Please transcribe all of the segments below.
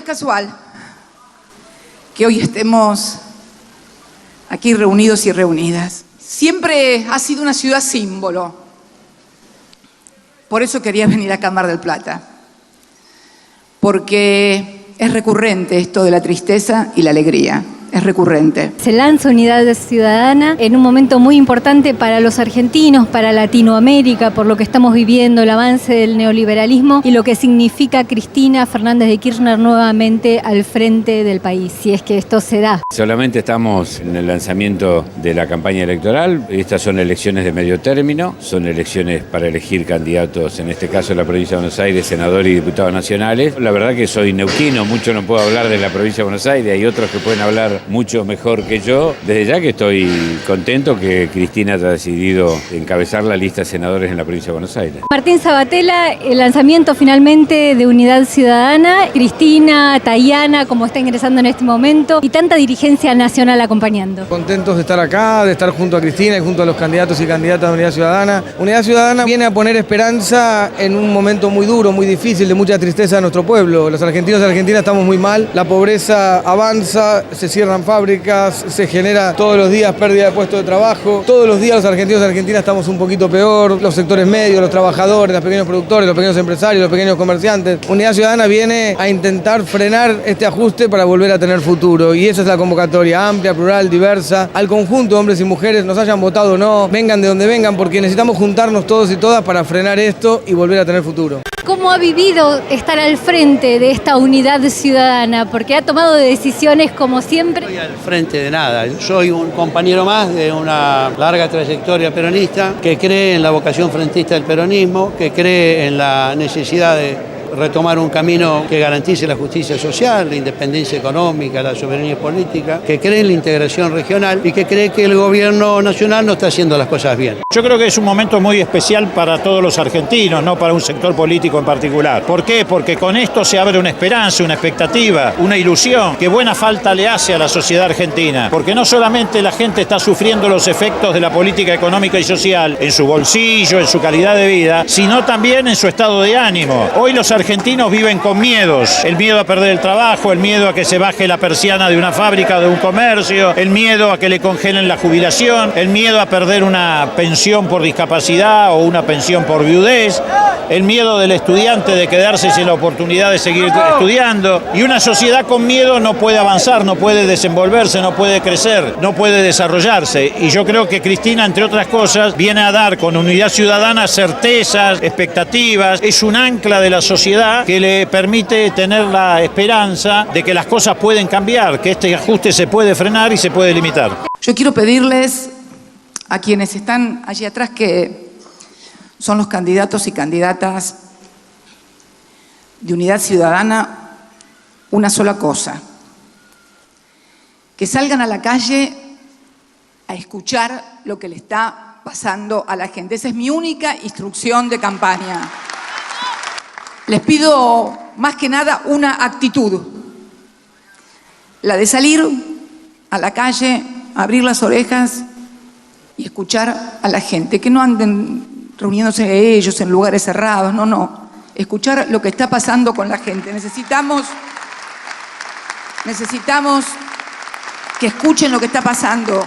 casual que hoy estemos aquí reunidos y reunidas. Siempre ha sido una ciudad símbolo. Por eso quería venir acá a Mar del Plata. Porque es recurrente esto de la tristeza y la alegría. Es recurrente. Se lanza Unidad Ciudadana en un momento muy importante para los argentinos, para Latinoamérica, por lo que estamos viviendo, el avance del neoliberalismo y lo que significa Cristina Fernández de Kirchner nuevamente al frente del país, si es que esto se da. Solamente estamos en el lanzamiento de la campaña electoral. Estas son elecciones de medio término, son elecciones para elegir candidatos, en este caso en la provincia de Buenos Aires, senadores y diputados nacionales. La verdad que soy neuquino, mucho no puedo hablar de la provincia de Buenos Aires, hay otros que pueden hablar mucho mejor que yo. Desde ya que estoy contento que Cristina haya decidido encabezar la lista de senadores en la provincia de Buenos Aires. Martín Sabatella, el lanzamiento finalmente de Unidad Ciudadana, Cristina, Tayana, como está ingresando en este momento, y tanta dirigencia nacional acompañando. Contentos de estar acá, de estar junto a Cristina y junto a los candidatos y candidatas de Unidad Ciudadana. Unidad Ciudadana viene a poner esperanza en un momento muy duro, muy difícil, de mucha tristeza a nuestro pueblo. Los argentinos y argentinas estamos muy mal, la pobreza avanza, se cierran fábricas, se genera todos los días pérdida de puestos de trabajo. Todos los días los argentinos y argentinas estamos un poquito peor, los sectores medios, los trabajadores, los pequeños productores, los pequeños empresarios, los pequeños comerciantes. Unidad Ciudadana viene a intentar frenar este ajuste para volver a tener futuro, y esa es la convocatoria amplia, plural, diversa, al conjunto de hombres y mujeres, nos hayan votado o no, vengan de donde vengan, porque necesitamos juntarnos todos y todas para frenar esto y volver a tener futuro. ¿Cómo ha vivido estar al frente de esta Unidad Ciudadana? Porque ha tomado decisiones como siempre. No estoy al frente de nada, soy un compañero más de una larga trayectoria peronista que cree en la vocación frentista del peronismo, que cree en la necesidad de retomar un camino que garantice la justicia social, la independencia económica, la soberanía política, que cree en la integración regional y que cree que el gobierno nacional no está haciendo las cosas bien. Yo creo que es un momento muy especial para todos los argentinos, no para un sector político en particular. ¿Por qué? Porque con esto se abre una esperanza, una expectativa, una ilusión que buena falta le hace a la sociedad argentina. Porque no solamente la gente está sufriendo los efectos de la política económica y social en su bolsillo, en su calidad de vida, sino también en su estado de ánimo. Hoy los argentinos viven con miedos, el miedo a perder el trabajo, el miedo a que se baje la persiana de una fábrica o de un comercio, el miedo a que le congelen la jubilación, el miedo a perder una pensión por discapacidad o una pensión por viudez, el miedo del estudiante de quedarse sin la oportunidad de seguir estudiando. Y una sociedad con miedo no puede avanzar, no puede desenvolverse, no puede crecer, no puede desarrollarse. Y yo creo que Cristina, entre otras cosas, viene a dar con Unidad Ciudadana certezas, expectativas, es un ancla de la sociedad que le permite tener la esperanza de que las cosas pueden cambiar, que este ajuste se puede frenar y se puede limitar. Yo quiero pedirles a quienes están allí atrás, que son los candidatos y candidatas de Unidad Ciudadana, una sola cosa: que salgan a la calle a escuchar lo que le está pasando a la gente. Esa es mi única instrucción de campaña. Les pido más que nada una actitud, la de salir a la calle, abrir las orejas y escuchar a la gente, que no anden reuniéndose ellos en lugares cerrados, no, escuchar lo que está pasando con la gente. Necesitamos que escuchen lo que está pasando.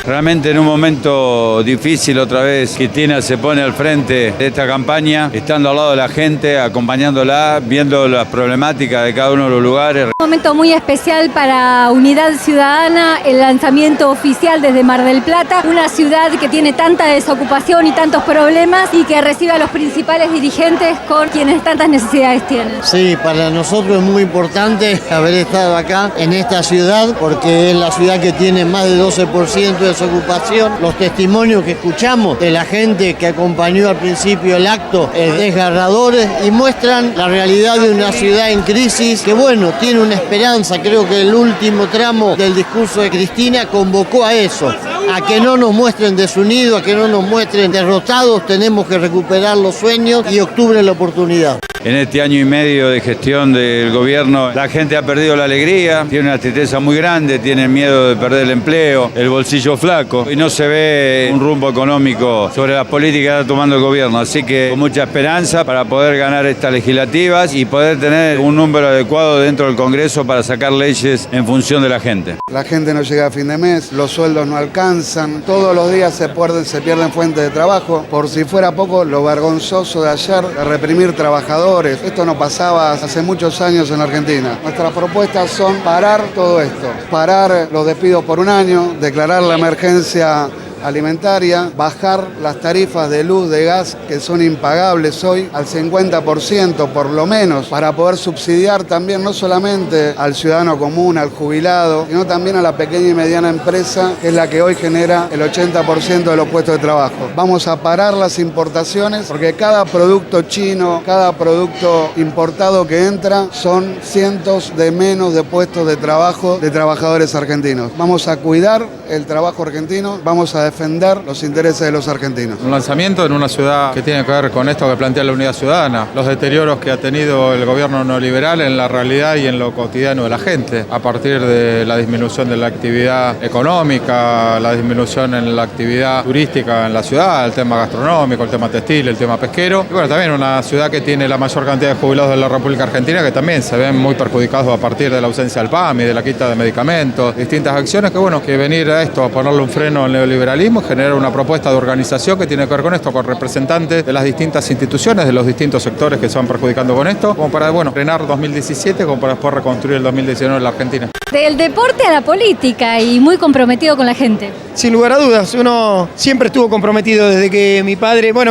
Realmente en un momento difícil otra vez Cristina se pone al frente de esta campaña, estando al lado de la gente, acompañándola, viendo las problemáticas de cada uno de los lugares. Un momento muy especial para Unidad Ciudadana, el lanzamiento oficial desde Mar del Plata, una ciudad que tiene tanta desocupación y tantos problemas y que recibe a los principales dirigentes con quienes tantas necesidades tienen. Sí, para nosotros es muy importante haber estado acá en esta ciudad porque es la ciudad que tiene más de 12% de desocupación. Los testimonios que escuchamos de la gente que acompañó al principio el acto es desgarradores y muestran la realidad de una ciudad en crisis que, bueno, tiene una esperanza. Creo que el último tramo del discurso de Cristina convocó a eso, a que no nos muestren desunidos, a que no nos muestren derrotados. Tenemos que recuperar los sueños y octubre es la oportunidad. En este año y medio de gestión del gobierno, la gente ha perdido la alegría, tiene una tristeza muy grande, tiene miedo de perder el empleo, el bolsillo flaco y no se ve un rumbo económico sobre las políticas que está tomando el gobierno. Así que con mucha esperanza para poder ganar estas legislativas y poder tener un número adecuado dentro del Congreso para sacar leyes en función de la gente. La gente no llega a fin de mes, los sueldos no alcanzan, todos los días se pierden fuentes de trabajo. Por si fuera poco, lo vergonzoso de ayer de reprimir trabajadores. Esto no pasaba hace muchos años en Argentina. Nuestras propuestas son parar todo esto, parar los despidos por un año, declarar la emergencia alimentaria, bajar las tarifas de luz, de gas, que son impagables hoy, al 50% por lo menos, para poder subsidiar también no solamente al ciudadano común, al jubilado, sino también a la pequeña y mediana empresa, que es la que hoy genera el 80% de los puestos de trabajo. Vamos a parar las importaciones, porque cada producto chino, cada producto importado que entra, son cientos de menos de puestos de trabajo de trabajadores argentinos. Vamos a cuidar el trabajo argentino, vamos a defender los intereses de los argentinos. Un lanzamiento en una ciudad que tiene que ver con esto que plantea la Unidad Ciudadana, los deterioros que ha tenido el gobierno neoliberal en la realidad y en lo cotidiano de la gente, a partir de la disminución de la actividad económica, la disminución en la actividad turística en la ciudad, el tema gastronómico, el tema textil, el tema pesquero. Y bueno, también una ciudad que tiene la mayor cantidad de jubilados de la República Argentina, que también se ven muy perjudicados a partir de la ausencia del PAMI, de la quita de medicamentos, distintas acciones que bueno, que venir a esto, a ponerle un freno al neoliberalismo, generar una propuesta de organización que tiene que ver con esto, con representantes de las distintas instituciones, de los distintos sectores que se van perjudicando con esto, como para, bueno, frenar 2017, como para después reconstruir el 2019 en la Argentina. Del deporte a la política y muy comprometido con la gente. Sin lugar a dudas, uno siempre estuvo comprometido desde que mi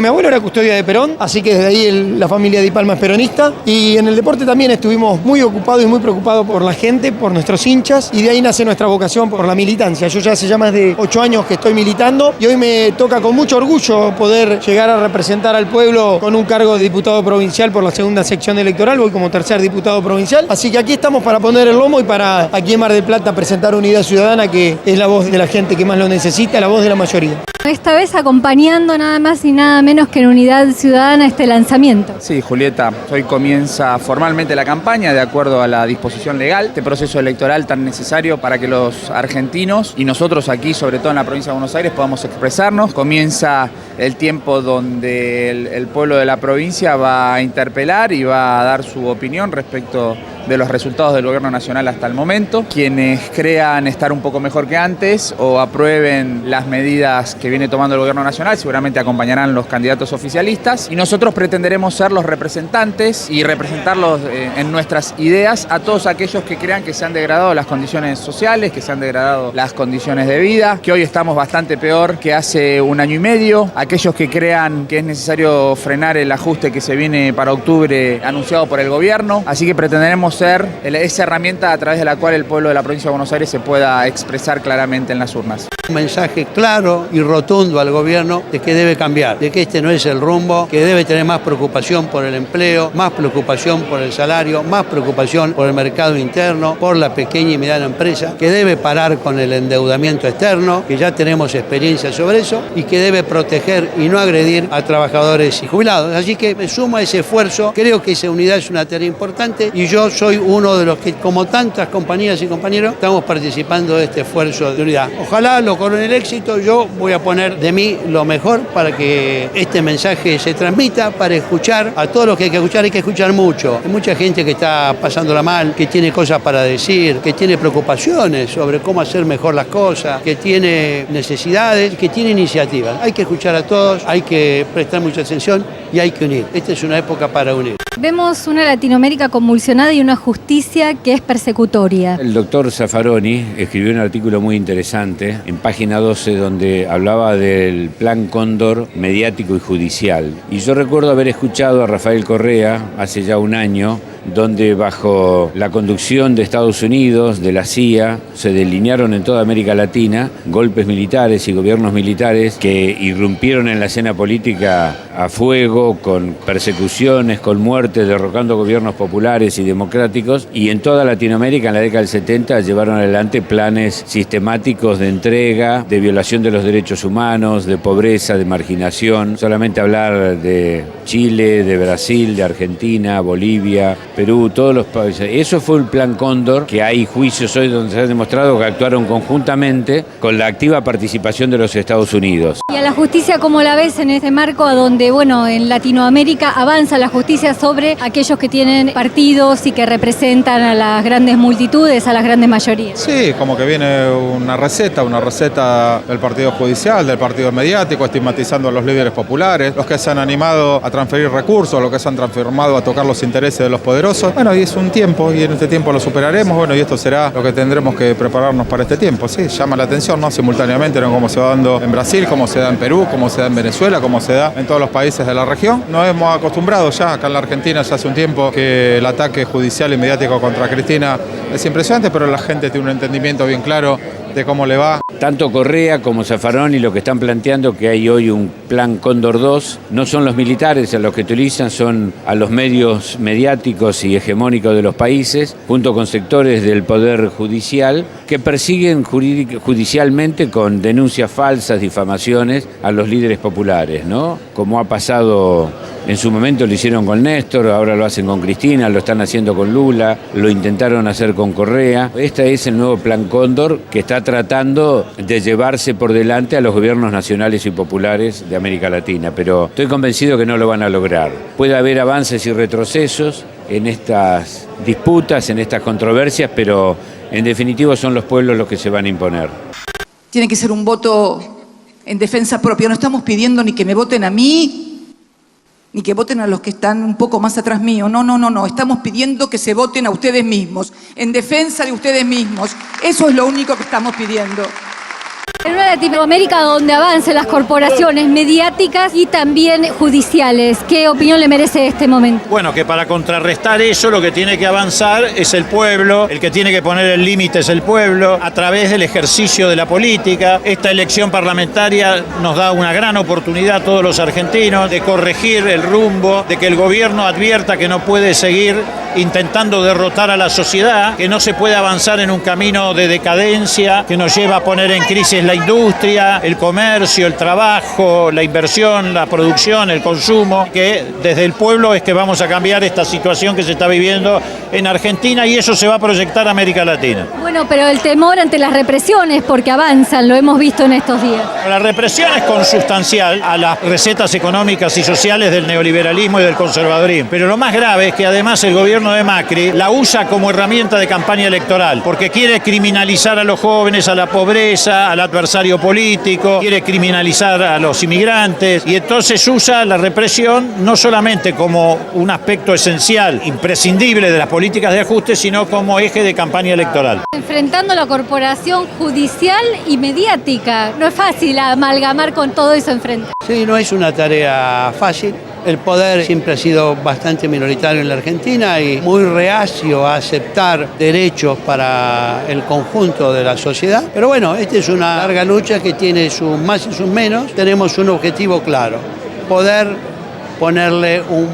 abuelo era custodia de Perón, así que desde ahí la familia Di Palma es peronista, y en el deporte también estuvimos muy ocupados y muy preocupados por la gente, por nuestros hinchas, y de ahí nace nuestra vocación por la militancia. Yo ya hace más de 8 años que estoy militando y hoy me toca con mucho orgullo poder llegar a representar al pueblo con un cargo de diputado provincial por la segunda sección electoral, voy como tercer diputado provincial, así que aquí estamos para poner el lomo y para aquí en Mar del Plata presentar Unidad Ciudadana, que es la voz de la gente que más lo necesita, la voz de la mayoría. Esta vez acompañando nada más y nada menos que en Unidad Ciudadana este lanzamiento. Sí, Julieta, hoy comienza formalmente la campaña de acuerdo a la disposición legal, este proceso electoral tan necesario para que los argentinos y nosotros aquí, sobre todo en la provincia de Buenos Aires, podamos expresarnos. Comienza el tiempo donde el pueblo de la provincia va a interpelar y va a dar su opinión respecto de los resultados del gobierno nacional hasta el momento. Quienes crean estar un poco mejor que antes o aprueben las medidas que viene tomando el gobierno nacional seguramente acompañarán los candidatos oficialistas, y nosotros pretenderemos ser los representantes y representarlos en nuestras ideas a todos aquellos que crean que se han degradado las condiciones sociales, que se han degradado las condiciones de vida, que hoy estamos bastante peor que hace un año y medio, aquellos que crean que es necesario frenar el ajuste que se viene para octubre anunciado por el gobierno. Así que pretenderemos ser esa herramienta a través de la cual el pueblo de la provincia de Buenos Aires se pueda expresar claramente en las urnas. Un mensaje claro y rotundo al gobierno de que debe cambiar, de que este no es el rumbo, que debe tener más preocupación por el empleo, más preocupación por el salario, más preocupación por el mercado interno, por la pequeña y mediana empresa, que debe parar con el endeudamiento externo, que ya tenemos experiencia sobre eso, y que debe proteger y no agredir a trabajadores y jubilados. Así que me sumo a ese esfuerzo, creo que esa unidad es una tarea importante y yo soy uno de los que, como tantas compañeras y compañeros, estamos participando de este esfuerzo de unidad. Ojalá lo corone el éxito, yo voy a poner de mí lo mejor para que este mensaje se transmita, para escuchar a todos los que hay que escuchar mucho. Hay mucha gente que está pasándola mal, que tiene cosas para decir, que tiene preocupaciones sobre cómo hacer mejor las cosas, que tiene necesidades, que tiene iniciativas. Hay que escuchar a todos, hay que prestar mucha atención y hay que unir. Esta es una época para unir. Vemos una Latinoamérica convulsionada y una justicia que es persecutoria. El doctor Zaffaroni escribió un artículo muy interesante en página 12 donde hablaba del plan Cóndor mediático y judicial. Y yo recuerdo haber escuchado a Rafael Correa hace ya un año donde bajo la conducción de Estados Unidos, de la CIA, se delinearon en toda América Latina golpes militares y gobiernos militares que irrumpieron en la escena política a fuego, con persecuciones, con muertes, derrocando gobiernos populares y democráticos, y en toda Latinoamérica en la década del 70 llevaron adelante planes sistemáticos de entrega, de violación de los derechos humanos, de pobreza, de marginación. Solamente hablar de Chile, de Brasil, de Argentina, Bolivia, Perú, todos los países. Eso fue el Plan Cóndor, que hay juicios hoy donde se ha demostrado que actuaron conjuntamente con la activa participación de los Estados Unidos. ¿Y a la justicia cómo la ves en este marco donde, bueno, en Latinoamérica avanza la justicia sobre aquellos que tienen partidos y que representan a las grandes multitudes, a las grandes mayorías? Sí, como que viene una receta del partido judicial, del partido mediático, estigmatizando a los líderes populares, los que se han animado a transferir recursos, los que se han transformado a tocar los intereses de los poderosos. Bueno, y es un tiempo, y en este tiempo lo superaremos, bueno, y esto será lo que tendremos que prepararnos para este tiempo. Sí, llama la atención, ¿no? Simultáneamente, ¿no? Como se va dando en Brasil, como se da en Perú, como se da en Venezuela, como se da en todos los países de la región. Nos hemos acostumbrado ya, acá en la Argentina ya hace un tiempo, que el ataque judicial y mediático contra Cristina es impresionante, pero la gente tiene un entendimiento bien claro de cómo le va. Tanto Correa como Zaffaroni lo que están planteando que hay hoy un plan Cóndor 2, no son los militares a los que utilizan, son a los medios mediáticos y hegemónicos de los países, junto con sectores del Poder Judicial, que persiguen judicialmente con denuncias falsas, difamaciones a los líderes populares, ¿no? Como ha pasado en su momento, lo hicieron con Néstor, ahora lo hacen con Cristina, lo están haciendo con Lula, lo intentaron hacer con Correa. Este es el nuevo Plan Cóndor que está tratando de llevarse por delante a los gobiernos nacionales y populares de América Latina, pero estoy convencido que no lo van a lograr. Puede haber avances y retrocesos en estas disputas, en estas controversias, pero en definitiva son los pueblos los que se van a imponer. Tiene que ser un voto en defensa propia. No estamos pidiendo ni que me voten a mí, ni que voten a los que están un poco más atrás mío. No. Estamos pidiendo que se voten a ustedes mismos, en defensa de ustedes mismos. Eso es lo único que estamos pidiendo. En una Latinoamérica donde avancen las corporaciones mediáticas y también judiciales, ¿qué opinión le merece este momento? Bueno, que para contrarrestar eso lo que tiene que avanzar es el pueblo, el que tiene que poner el límite es el pueblo, a través del ejercicio de la política. Esta elección parlamentaria nos da una gran oportunidad a todos los argentinos de corregir el rumbo, de que el gobierno advierta que no puede seguir intentando derrotar a la sociedad, que no se puede avanzar en un camino de decadencia que nos lleva a poner en crisis la industria, el comercio, el trabajo, la inversión, la producción, el consumo, que desde el pueblo es que vamos a cambiar esta situación que se está viviendo en Argentina y eso se va a proyectar a América Latina. Bueno, pero el temor ante las represiones, porque avanzan, lo hemos visto en estos días. La represión es consustancial a las recetas económicas y sociales del neoliberalismo y del conservadurismo, pero lo más grave es que además el gobierno de Macri la usa como herramienta de campaña electoral, porque quiere criminalizar a los jóvenes, a la pobreza, al adversario político, quiere criminalizar a los inmigrantes y entonces usa la represión no solamente como un aspecto esencial, imprescindible de las políticas de ajuste, sino como eje de campaña electoral. Enfrentando la corporación judicial y mediática, no es fácil amalgamar con todo eso enfrente. Sí, no es una tarea fácil. El poder siempre ha sido bastante minoritario en la Argentina y muy reacio a aceptar derechos para el conjunto de la sociedad. Pero bueno, esta es una larga lucha que tiene sus más y sus menos. Tenemos un objetivo claro, poder ponerle un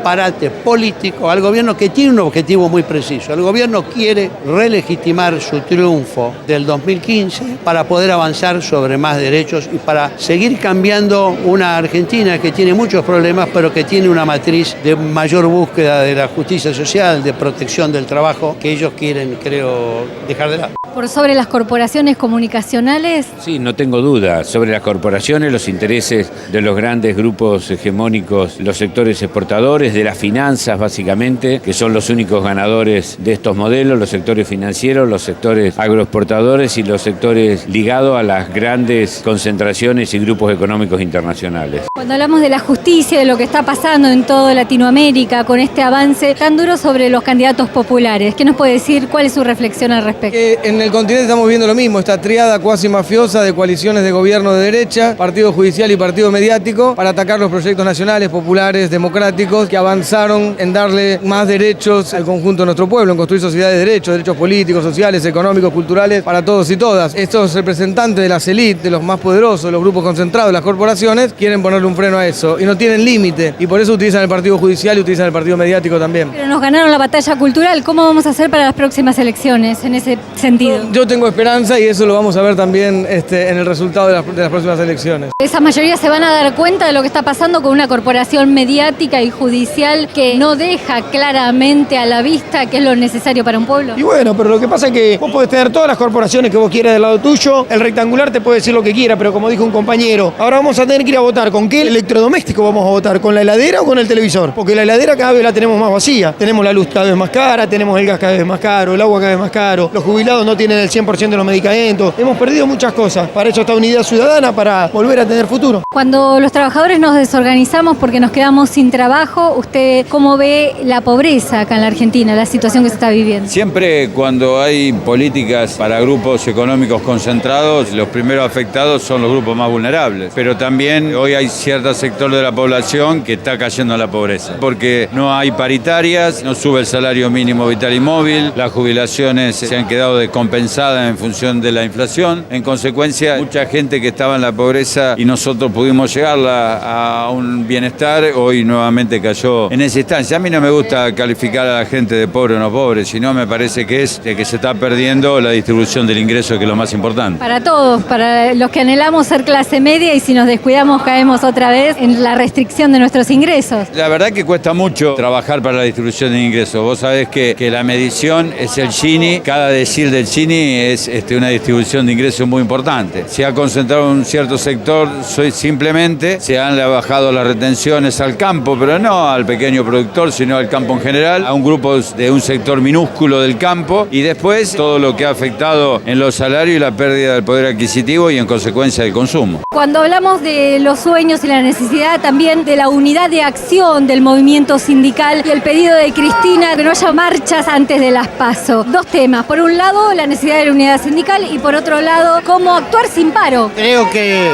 parate político al gobierno que tiene un objetivo muy preciso. El gobierno quiere relegitimar su triunfo del 2015 para poder avanzar sobre más derechos y para seguir cambiando una Argentina que tiene muchos problemas, pero que tiene una matriz de mayor búsqueda de la justicia social, de protección del trabajo, que ellos quieren, creo, dejar de lado. ¿Por sobre las corporaciones comunicacionales? Sí, no tengo duda. Sobre las corporaciones, los intereses de los grandes grupos hegemónicos, los sectores exportadores, de las finanzas básicamente, que son los únicos ganadores de estos modelos, los sectores financieros, los sectores agroexportadores y los sectores ligados a las grandes concentraciones y grupos económicos internacionales. Cuando hablamos de la justicia, de lo que está pasando en toda Latinoamérica con este avance tan duro sobre los candidatos populares, ¿qué nos puede decir? ¿Cuál es su reflexión al respecto? En el continente estamos viendo lo mismo, esta triada cuasi mafiosa de coaliciones de gobierno de derecha, partido judicial y partido mediático, para atacar los proyectos nacionales, populares, democráticos, que avanzaron en darle más derechos al conjunto de nuestro pueblo, en construir sociedades de derechos políticos, sociales, económicos, culturales, para todos y todas. Estos representantes de las élites, de los más poderosos, de los grupos concentrados, de las corporaciones, quieren ponerle un freno a eso y no tienen límite. Y por eso utilizan el partido judicial y utilizan el partido mediático también. Pero nos ganaron la batalla cultural. ¿Cómo vamos a hacer para las próximas elecciones en ese sentido? Yo tengo esperanza y eso lo vamos a ver también en el resultado de las próximas elecciones. Esas mayorías se van a dar cuenta de lo que está pasando con una corporación mediática y judicial que no deja claramente a la vista qué es lo necesario para un pueblo. Y bueno, pero lo que pasa es que vos podés tener todas las corporaciones que vos quieras del lado tuyo, el rectangular te puede decir lo que quiera, pero como dijo un compañero, ahora vamos a tener que ir a votar. ¿Con qué electrodoméstico vamos a votar? ¿Con la heladera o con el televisor? Porque la heladera cada vez la tenemos más vacía. Tenemos la luz cada vez más cara, tenemos el gas cada vez más caro, el agua cada vez más caro, los jubilados no tienen el 100% de los medicamentos. Hemos perdido muchas cosas. Para eso está Unidad Ciudadana, para volver a tener futuro. Cuando los trabajadores nos desorganizamos porque nos quedamos sin trabajo, ¿usted cómo ve la pobreza acá en la Argentina, la situación que se está viviendo? Siempre cuando hay políticas para grupos económicos concentrados, los primeros afectados son los grupos más vulnerables. Pero también hoy hay cierto sector de la población que está cayendo en la pobreza. Porque no hay paritarias, no sube el salario mínimo vital y móvil, las jubilaciones se han quedado descompensadas en función de la inflación. En consecuencia, mucha gente que estaba en la pobreza y nosotros pudimos llegarla a un bienestar, hoy nuevamente cayó en esa instancia. A mí no me gusta calificar a la gente de pobre o no pobre, sino me parece que es de que se está perdiendo la distribución del ingreso, que es lo más importante. Para todos, para los que anhelamos ser clase media y si nos descuidamos caemos otra vez en la restricción de nuestros ingresos. La verdad que cuesta mucho trabajar para la distribución de ingresos. Vos sabés que la medición es el Gini, cada decil del Gini es una distribución de ingresos muy importante. Se ha concentrado en un cierto sector, simplemente se han bajado las retenciones al campo, pero no al pequeño productor, sino al campo en general, a un grupo de un sector minúsculo del campo, y después todo lo que ha afectado en los salarios y la pérdida del poder adquisitivo y en consecuencia del consumo. Cuando hablamos de los sueños y la necesidad también de la unidad de acción del movimiento sindical y el pedido de Cristina que no haya marchas antes de las PASO. Dos temas. Por un lado, la necesidad de la unidad sindical y por otro lado, cómo actuar sin paro. Creo que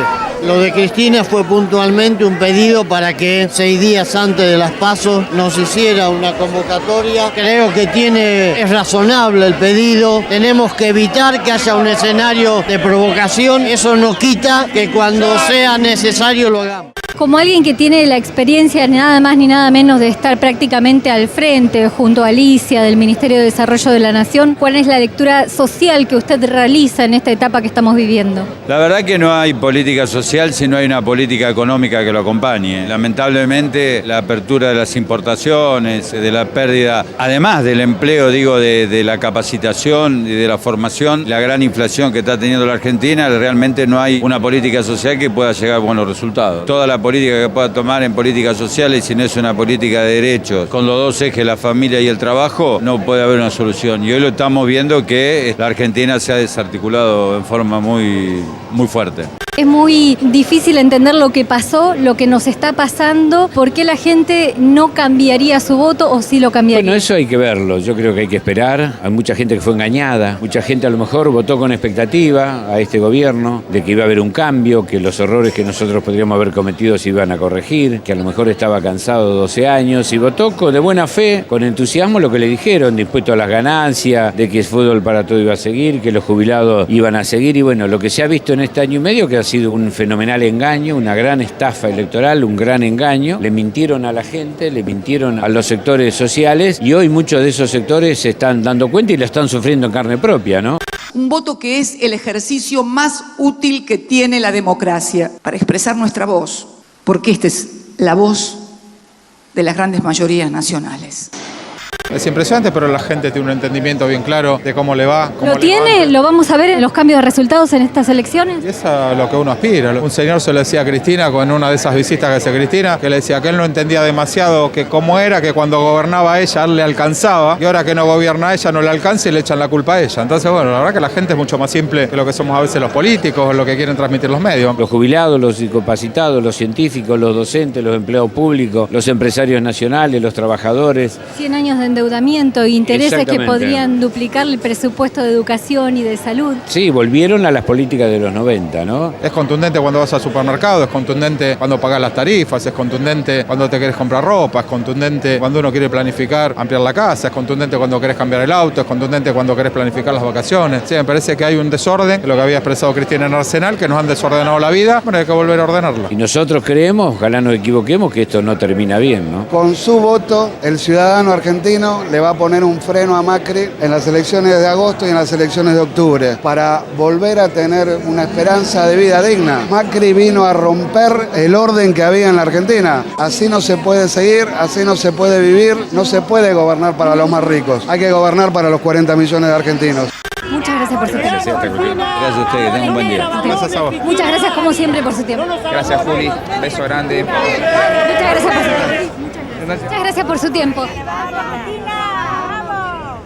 lo de Cristina fue puntualmente un pedido para que 6 días antes de las PASO nos hiciera una convocatoria. Creo que es razonable el pedido. Tenemos que evitar que haya un escenario de provocación. Eso no quita que cuando sea necesario lo hagamos. Como alguien que tiene la experiencia nada más ni nada menos de estar prácticamente al frente junto a Alicia del Ministerio de Desarrollo de la Nación, ¿cuál es la lectura social que usted realiza en esta etapa que estamos viviendo? La verdad que no hay política social si no hay una política económica que lo acompañe. Lamentablemente la apertura de las importaciones, de la pérdida, además del empleo, de la capacitación y de la formación, la gran inflación que está teniendo la Argentina, realmente no hay una política social que pueda llegar a buenos resultados. Toda la política que pueda tomar en políticas sociales, si no es una política de derechos, con los dos ejes, la familia y el trabajo, no puede haber una solución. Y hoy lo estamos viendo que la Argentina se ha desarticulado en forma muy fuerte. Es muy difícil entender lo que pasó, lo que nos está pasando, por qué la gente no cambiaría su voto o sí lo cambiaría. Bueno, eso hay que verlo, yo creo que hay que esperar. Hay mucha gente que fue engañada, mucha gente a lo mejor votó con expectativa a este gobierno de que iba a haber un cambio, que los errores que nosotros podríamos haber cometido se iban a corregir, que a lo mejor estaba cansado 12 años y votó de buena fe, con entusiasmo lo que le dijeron, dispuesto a las ganancias, de que el fútbol para todo iba a seguir, que los jubilados iban a seguir, y bueno, lo que se ha visto en este año y medio que ha sido un fenomenal engaño, una gran estafa electoral, un gran engaño. Le mintieron a la gente, le mintieron a los sectores sociales y hoy muchos de esos sectores se están dando cuenta y lo están sufriendo en carne propia, ¿no? Un voto que es el ejercicio más útil que tiene la democracia para expresar nuestra voz, porque esta es la voz de las grandes mayorías nacionales. Es impresionante, pero la gente tiene un entendimiento bien claro de cómo le va. ¿Lo tiene? ¿Lo vamos a ver en los cambios de resultados en estas elecciones? Y eso es a lo que uno aspira. Un señor se lo decía a Cristina con una de esas visitas que hace Cristina, que le decía que él no entendía demasiado que cómo era, que cuando gobernaba ella, él le alcanzaba, y ahora que no gobierna ella, no le alcanza y le echan la culpa a ella. Entonces, bueno, la verdad que la gente es mucho más simple que lo que somos a veces los políticos o lo que quieren transmitir los medios. Los jubilados, los discapacitados, los científicos, los docentes, los empleados públicos, los empresarios nacionales, los trabajadores. 100 años de endeudamiento endeudamiento e intereses que Exactamente. podrían duplicar el presupuesto de educación y de salud. Sí, volvieron a las políticas de los 90, ¿no? Es contundente cuando vas al supermercado, es contundente cuando pagas las tarifas, es contundente cuando te querés comprar ropa, es contundente cuando uno quiere planificar ampliar la casa, es contundente cuando querés cambiar el auto, es contundente cuando querés planificar las vacaciones. Sí, me parece que hay un desorden, lo que había expresado Cristina en Arsenal, que nos han desordenado la vida, bueno, hay que volver a ordenarla. Y nosotros creemos, ojalá nos equivoquemos, que esto no termina bien, ¿no? Con su voto, el ciudadano argentino le va a poner un freno a Macri en las elecciones de agosto y en las elecciones de octubre para volver a tener una esperanza de vida digna. Macri vino a romper el orden que había en la Argentina. Así no se puede seguir, así no se puede vivir, no se puede gobernar para los más ricos. Hay que gobernar para los 40 millones de argentinos. Muchas gracias por su tiempo. Gracias a ustedes, que tengan un buen día. Gracias a vos. Muchas gracias como siempre por su tiempo. Gracias, Juli. Beso grande. Muchas gracias por su tiempo. Muchas gracias por su tiempo.